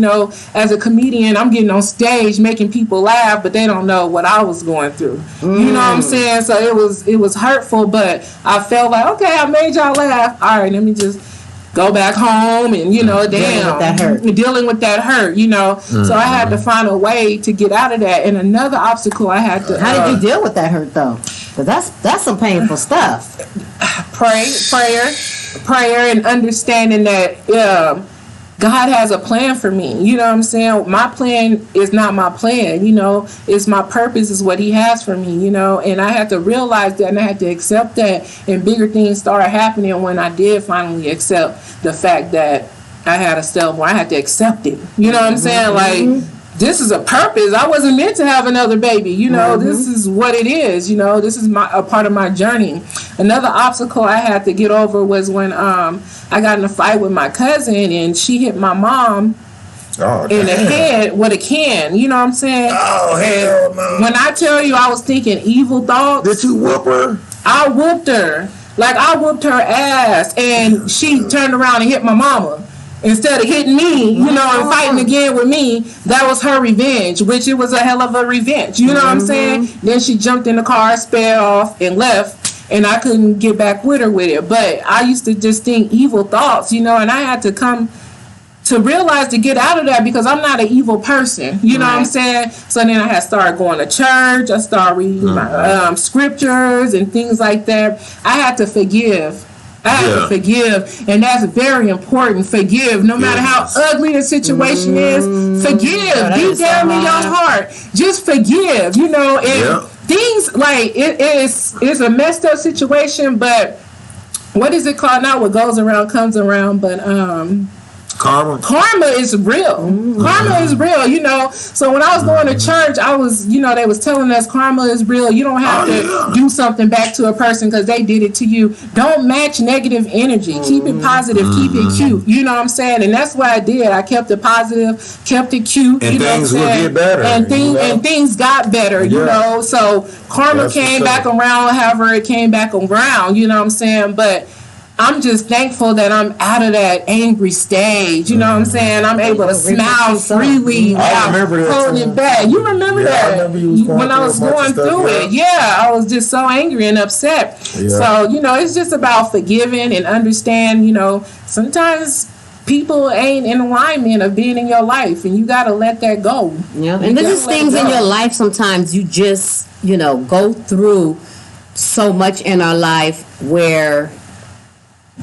As a comedian, I'm getting on stage making people laugh, but they don't know what I was going through. You know what I'm saying? So it was hurtful, but I felt like, okay, I made y'all laugh. All right, let me just go back home and, dealing with that hurt, So I had to find a way to get out of that. And another obstacle I had to... How did you deal with that hurt, though? Because that's some painful stuff. Prayer, and understanding that God has a plan for me. You know what I'm saying? My plan is not my plan, It's my purpose is what he has for me, And I had to realize that and I had to accept that. And bigger things started happening when I did finally accept the fact that I had a stillborn. I had to accept it. You know what I'm saying? Like, this is a purpose. I wasn't meant to have another baby. This is what it is. This is a part of my journey. Another obstacle I had to get over was when I got in a fight with my cousin and she hit my mom in the head with a can. You know what I'm saying? Oh, hell no. When I tell you I was thinking evil thoughts. Did you whoop her? I whooped her. Like, I whooped her ass and she turned around and hit my mama. Instead of hitting me, and fighting again with me, that was her revenge, which it was a hell of a revenge. You know what I'm saying? Then she jumped in the car, sped off, and left, and I couldn't get back with her with it. But I used to just think evil thoughts, and I had to come to realize to get out of that because I'm not an evil person. You know what I'm saying? So then I had started going to church. I started reading my scriptures and things like that. I had to forgive. I have to forgive, and that's very important. Forgive, no matter how ugly the situation is. Forgive, deep down in your heart. Just forgive, and things like it's a messed up situation, but what is it called now? What goes around comes around, but Karma is real. Karma is real, So when I was going to church, I was, they was telling us karma is real. You don't have to do something back to a person because they did it to you. Don't match negative energy. Keep it positive. Keep it cute. You know what I'm saying? And that's what I did. I kept it positive, kept it cute. And things will get better. And things got better, So karma came back around, however it came back around, you know what I'm saying? But I'm just thankful that I'm out of that angry stage. You know what I'm saying? I'm able to smile freely without holding it back. You remember that? I remember you when I was going through it. Yeah, I was just so angry and upset. Yeah. So, it's just about forgiving and understand, sometimes people ain't in alignment of being in your life, and you got to let that go. Yeah, and there's just things in your life sometimes you just, go through so much in our life where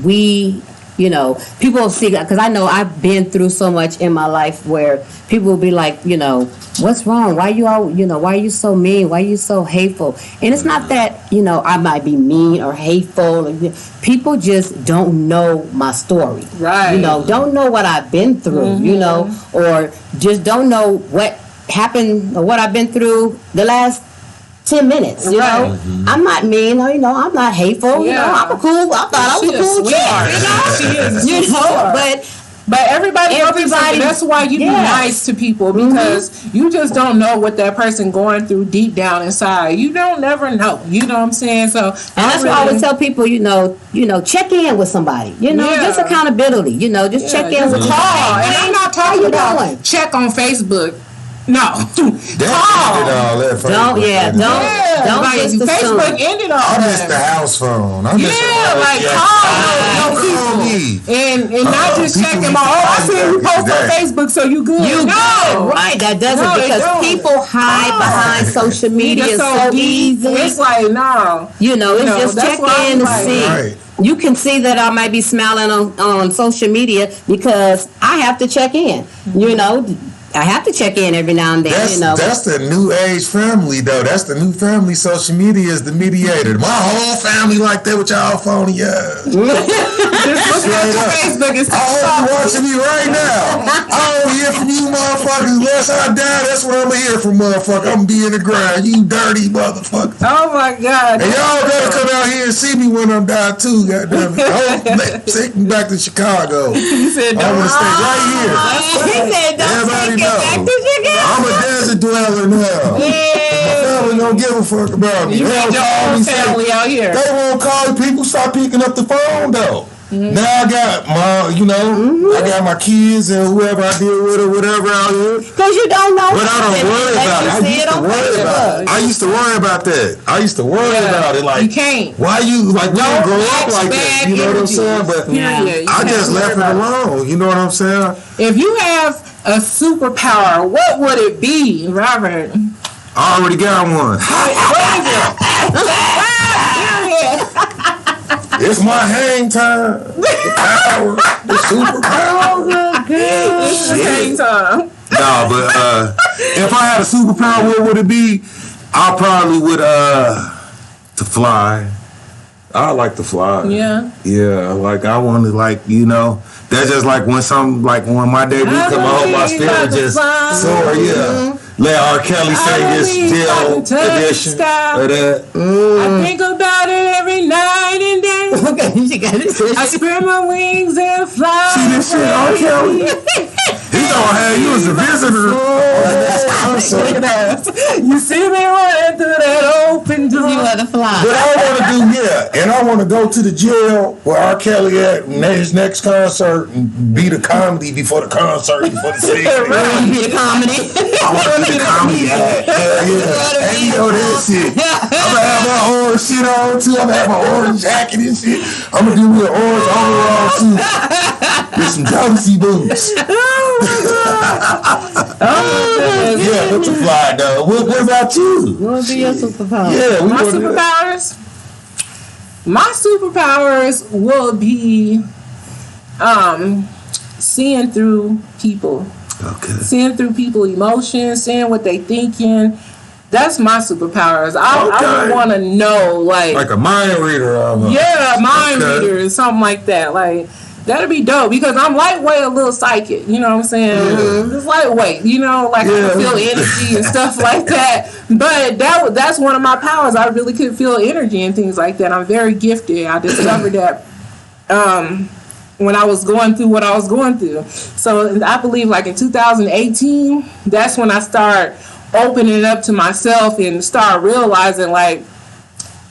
we, people will see, because I know I've been through so much in my life where people will be like, what's wrong? Why you all, why are you so mean? Why are you so hateful? And it's not that, I might be mean or hateful. People just don't know my story. Right. Don't know what I've been through, or just don't know what happened or what I've been through the last 10 minutes, you know. I'm not mean, I'm not hateful, I'm a cool, I thought I was a cool chick, She is, but everybody, that's why you be nice to people, because you just don't know what that person going through deep down inside. You don't never know, you know what I'm saying? So, and that's why I always tell people, check in with somebody, just accountability, just check in with call. And I'm not talking about check on Facebook. No, call. Don't just Facebook ended all that. I miss the house phone. Call me and not just checking I see you post on Facebook, so you good. Right? That doesn't, because people hide behind social media so easy. It's like it's just check in to see. Right. You can see that I might be smiling on social media because I have to check in. I have to check in every now and then. That's the new age family, though. That's the new family. Social media is the mediator. My whole family like that with y'all phony ass. Just look at your Facebook. I hope you watching me right now. I don't hear from you motherfuckers. Unless I die, that's what I'm going to hear from motherfucker. I'm going to be in the ground. You dirty motherfucker. Oh, my God. And y'all better come out here and see me when I'm dying, too. Goddamn it. Take me back to Chicago. He said, I want to stay right here. He said, don't I'm a desert dweller now. My family don't give a fuck about me. You got your own family out here. They won't call people. Stop picking up the phone though. Now I got I got my kids and whoever I deal with or whatever out here. Because you don't know. But I don't worry about it. I used to worry about that. I used to worry about it. Like, you can't. Why you we don't grow up like that? You know what I'm saying? But I just left it alone. You know what I'm saying? If you have a superpower, what would it be, Robert? I already got one. It's my hang time. The power. The superpower. It's the hang time. No, but if I had a superpower, what would it be? I probably would to fly. I like to fly. Yeah. Yeah, like I want to that's just like when my debut come out, my spirit just soar, Let R. Kelly sing his jail edition of that. I think about it every night and day. I spread my wings and fly. See this shit, R. Kelly? He's gonna have you as a visitor. You see me running through that open door. You want to fly. But I want to do, and I want to go to the jail where R. Kelly at his next concert and be the comedy before the concert, before the stage. Be the comedy. I want to be the comedy act. And you know that shit. I'm going to have my orange shit on too. I'm going to have my orange jacket and shit. I'm going to do me an orange overall too. With some jealousy boots. Yeah, but you fly though. What about you? What would be your superpower? Yeah, my superpowers will be seeing through people. Okay. Seeing through people's emotions, seeing what they thinking. That's my superpowers. I would want to know, like a mind reader. Mind reader or something like that. Like, that'd be dope, because I'm lightweight, a little psychic. You know what I'm saying? It's lightweight. I can feel energy and stuff like that. But that's one of my powers. I really could feel energy and things like that. I'm very gifted. I discovered that when I was going through what I was going through. So I believe like in 2018, that's when I start opening it up to myself and start realizing like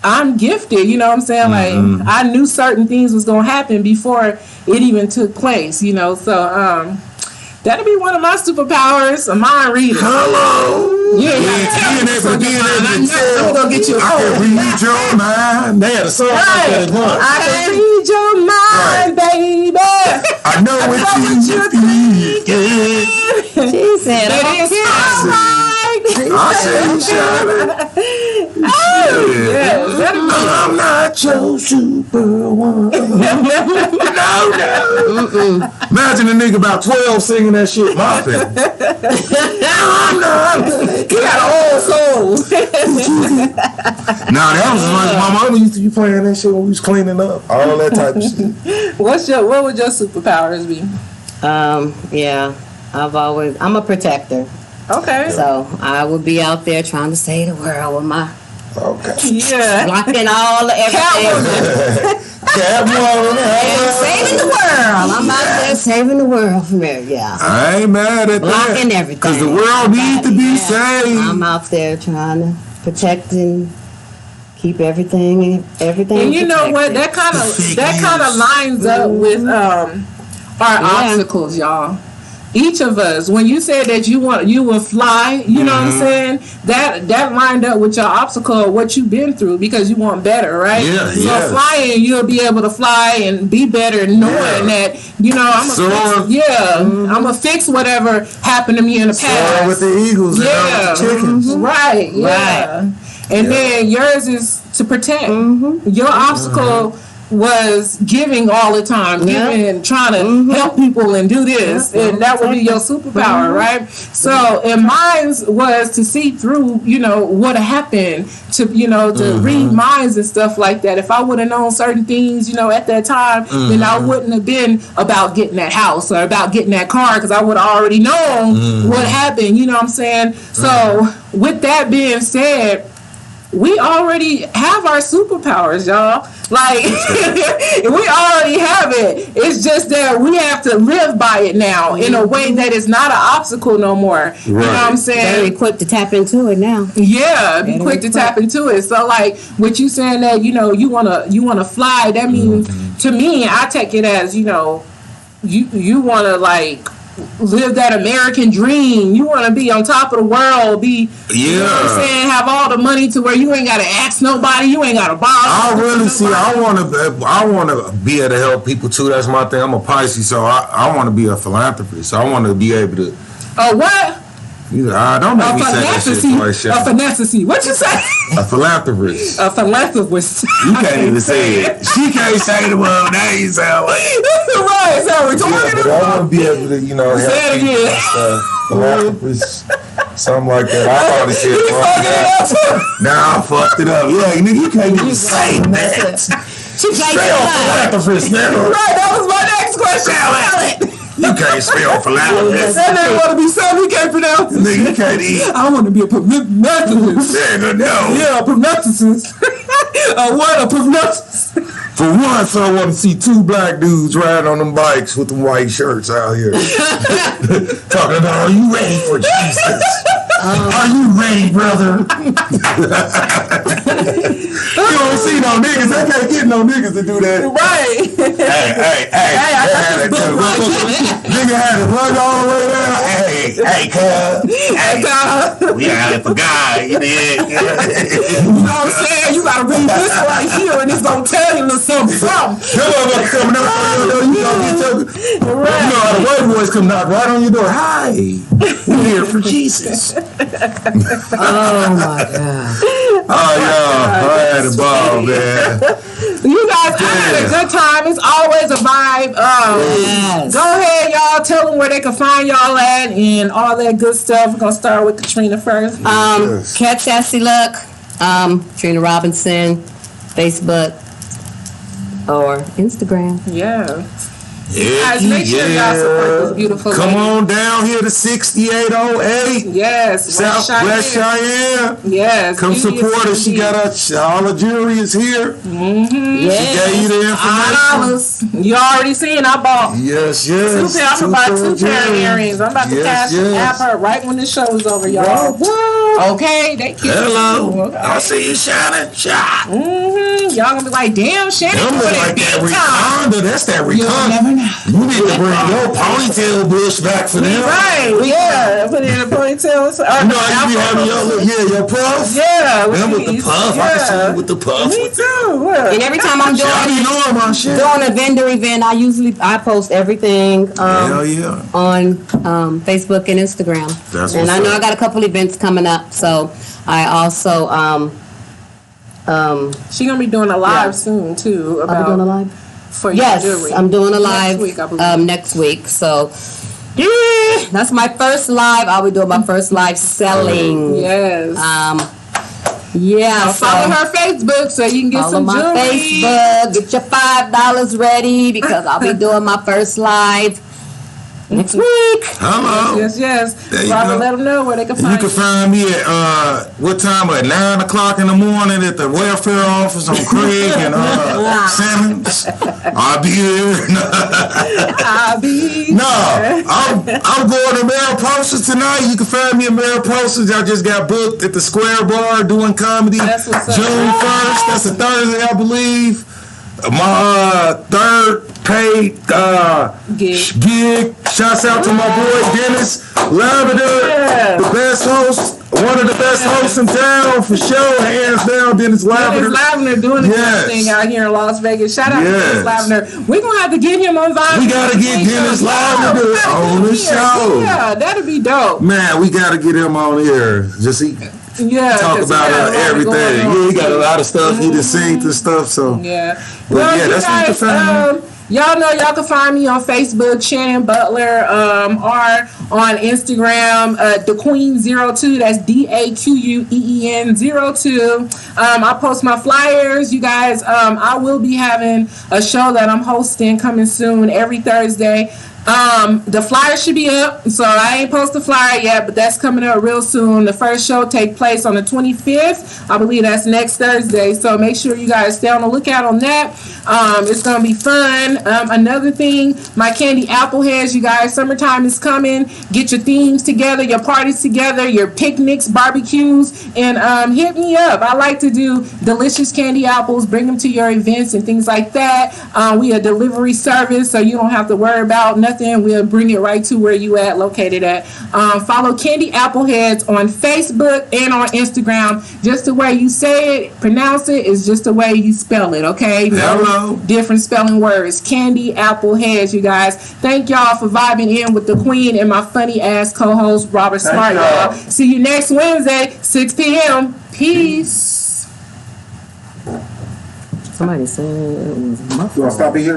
I'm gifted, you know what I'm saying? Like, I knew certain things was going to happen before it even took place, you know? So, that'll be one of my superpowers, a mind reader. Hello. Yeah, I'm gonna get you. I can read your mind. They had a song like that as well. I can read your mind, baby. I know what you thinking. She said, That is I said, Charlotte. I'm not your superwoman. No. Imagine a nigga about 12 singing that shit. My family. I'm not. He got an old soul. Nah, that was like my mama used to be playing that shit when we was cleaning up. All that type of shit. What would your superpowers be? Yeah, I'm a protector. Okay. So I would be out there trying to save the world with my Yeah. blocking all the everything. Saving the world. I'm out there saving the world from there. Yeah. I ain't mad at that. Blocking everything. Because the world needs to be saved. I'm out there trying to protect and keep everything. And you know what? That kind of lines up with our obstacles, y'all. Each of us, when you said that you will fly, you know what I'm saying? That lined up with your obstacle of what you've been through because you want better, right? Yeah, so flying, you'll be able to fly and be better knowing that, you know, I'm gonna fix whatever happened to me in the past. Soar with the eagles and the chickens. Right, yeah. And then yours is to protect. Your obstacle was giving all the time, trying to help people and do this, and that would be your superpower, right? So, and mine was to see through, you know, what happened, to read minds and stuff like that. If I would have known certain things, you know, at that time, then I wouldn't have been about getting that house or about getting that car because I would have already known what happened. You know what I'm saying? So, with that being said, we already have our superpowers, y'all. Like, we already have it. It's just that we have to live by it now in a way that is not an obstacle no more. You know what I'm saying? Very quick to tap into it now. Yeah, be quick to tap into it. So, like, with you saying that, you know, you wanna fly, that means, to me, I take it as, you know, you wanna, like, live that American dream. You want to be on top of the world, you know what I'm saying, have all the money to where you ain't got to ask nobody, you ain't got to borrow. I want to be able to help people too. That's my thing. I'm a Pisces, so I want to be a philanthropist. So I want to be able to. Oh, what? Don't make me say that shit twice. A philanthropy. What you say? A philanthropist. A philanthropist. You can't even say it. She can't say the word name. Right. So we're talking about. I want to be able to, you know, say it again. Philanthropist. Something like that. I probably said it wrong. Nah, I fucked it up. Yeah, nigga, you can't even say that. Spell philanthropist now. Right. That was my next question. You can't spell philanthropist. That nigga want to be something he can't pronounce. Nigga, you can't eat. I want to be a prognosticist. Yeah, a prognosticist. What? A prognosticist. For once, I want to see two black dudes riding on them bikes with them white shirts out here. Talking about, are you ready for Jesus? Are you ready, brother? You don't see no niggas. I can't get no niggas to do that. Right. Hey. Nigga had to run all the way down. Hey, cuz. We out for God. You know what I'm saying? You gotta read this right here, and it's gonna tell you something. That coming up on your door. You know how the white boys come knock right on your door. Hi, we're here for Jesus. Oh my God. Oh yeah, I had a ball, man. You guys, I had a good time. It's always a vibe. Go ahead, y'all. Tell them where they can find y'all at and all that good stuff. We're gonna start with Katrina first. Catch Sassy Luck, Trina Robinson, Facebook or Instagram. Yeah. Guys, make sure y'all support this beautiful Come lady. on down here to 6808. Yes, Southwest Cheyenne. Yes, Come support her. She got all the jewelry is here. Mm-hmm. Yes. She gave you the information. $5. You already seen I bought. Yes. I'm about 2 pair of earrings. I'm about to cash app her right when the show is over, y'all. Okay, they keep Hello. okay. I see you shining. Shot. Y'all gonna be like, damn, Shannon, Them look like that Riconda. That's that You'll never Riconda. know. You need to bring your ponytail bush back for them. Right, yeah. Put it in a ponytail. You know how you be having your puff? Yeah. Them with the puff. I can see you with the puff. Me too. Look. And every time I'm I be knowing my shit. doing a vendor event, I post everything Hell yeah. on Facebook and Instagram. That's and what's I know up. I got a couple events coming up, so I also She gonna be doing a live soon too. I'll be doing a live. For your Yes, jewelry. I'm doing a live next week, I believe. next week. So yeah, that's my first live. I'll be doing my first live selling. Yes. Yeah. Now follow her Facebook so you can get Follow some my jewelry. Facebook. Get your $5 ready because I'll be doing my first live next week. Hello. Yes. There you Robert, go. let them know where they can You find can you. find me at what time? At 9 o'clock in the morning at the welfare office on Craig and Simmons. I'll be here. I'll be No, I'm going to Mariposa tonight. You can find me at Mariposa. I just got booked at the Square Bar doing comedy. That's what's up. June 1st. That's a Thursday, I believe. My third paid gig. Shouts out to my boy Dennis Lavender, Yeah. the best host, one of the best hosts in town for sure. Hands down, Dennis Lavender. Dennis Lavender doing the Yes. thing out here in Las Vegas. Shout out to Yes. Dennis Lavender. We're going to have to get him on Vibe. We gotta get Dennis Lavender We gotta on get the him here. show. Yeah, that'd be dope. Man, we gotta get him on here. Yeah, Talk 'cause he about got a lot everything. going on. Yeah, he got a lot of stuff. He just sings and stuff. So Yeah. But Well, yeah, you that's what you guys, can find me. y'all know y'all can find me on Facebook, Shannon Butler, or on Instagram, DaQueen02. That's DAQUEEN 02. I post my flyers. You guys, I will be having a show that I'm hosting coming soon every Thursday. The flyer should be up, so I ain't posted the flyer yet, but that's coming up real soon. The first show take place on the 25th. I believe that's next Thursday, so make sure you guys stay on the lookout on that. It's gonna be fun. Another thing, my candy apple heads, you guys, summertime is coming. Get your themes together, your parties together, your picnics, barbecues, and hit me up. I like to do delicious candy apples, bring them to your events and things like that. We a delivery service, so you don't have to worry about nothing. We'll bring it right to where you located at. Follow Candy Appleheads on Facebook and on Instagram. Just the way you say it, pronounce it, is just the way you spell it, okay? Hello. Different spelling words. Candy Appleheads, you guys. Thank y'all for vibing in with the Queen and my funny ass co-host Robert Smart, y'all. See you next Wednesday, 6 p.m. Peace. Somebody said it was muffled. You want to stop here?